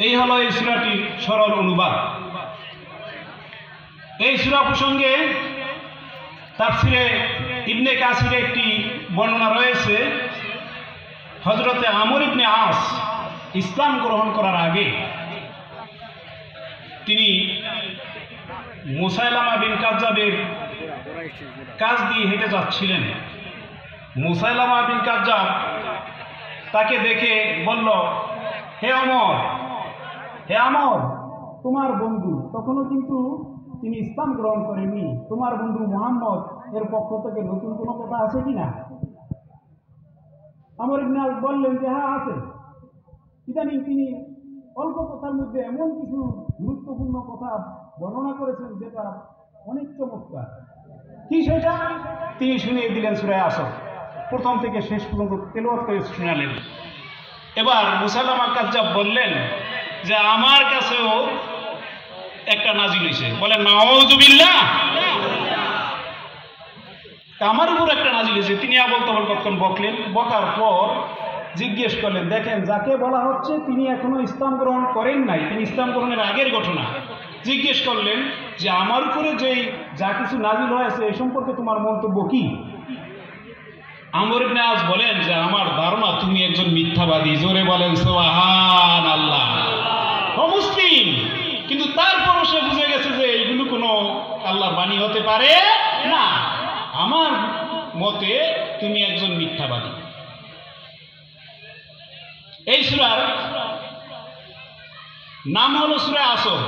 এই হলো এই সূরাটির সরল অনুবাদ। এই সূরা প্রসঙ্গে তাফসিরে ইবনে কাসিরে একটি বর্ণনা রয়েছে। হযরতে আমর ইবনে আস ইসলাম গ্রহণ করার আগে তিনি মুসাইলামা বিন কাজ্জাবের কাছ দিয়ে হেঁটে যাচ্ছিলেন। মুসাইলামা বিন কাজ্জাব তাকে দেখে বলল, হে আমর, হে আমর, তোমার বন্ধু, তখনও কিন্তু তিনি ইসলাম গ্রহণ করেননি, তোমার বন্ধু মুহাম্মদ এর পক্ষ থেকে নতুন কোনো কথা আছে কিনা? আমর ইবনে আস বললেন যে হ্যাঁ আছে। ইদানিং তিনি অল্প কথার মধ্যে এমন কিছু গুরুত্বপূর্ণ কথা বর্ণনা করেছেন যেটা অনেক চমৎকার। কি সেটা? তিনি শুনিয়ে দিলেন সূরা আসর, প্রথম থেকে শেষ পর্যন্ত তেলাওয়াত করে শোনালেন। এবার মুসাইলামা কাজ্জাব বললেন যে আমার কাছেও একটা নাজিল হয়েছে। বলেন নাউযুবিল্লাহ। আমার উপর একটা নাজিল হয়েছে। তিনি আবল তাবল কতক্ষণ বকলেন। বকার পর জিজ্ঞেস করলেন, দেখেন যাকে বলা হচ্ছে তিনি এখনো ইসলাম গ্রহণ করেন নাই, তিনি ইসলাম গ্রহণের আগের ঘটনা। জিজ্ঞেস করলেন যে আমার উপরে যেই যা কিছু নাজিল হয়েছে এই সম্পর্কে তোমার মন্তব্য কি? আমর ইবনে আস বলেন যে আমার ধারণা তুমি একজন মিথ্যাবাদী। জোরে বলেন সুবহানাল্লাহ। মুসলিম, কিন্তু তারপরও সে বুঝে গেছে যে এইগুলো কোনো আল্লাহর বাণী হতে পারে না। আমার মতে তুমি একজন মিথ্যাবাদী। এই সূরার নাম হলো সূরা আসর।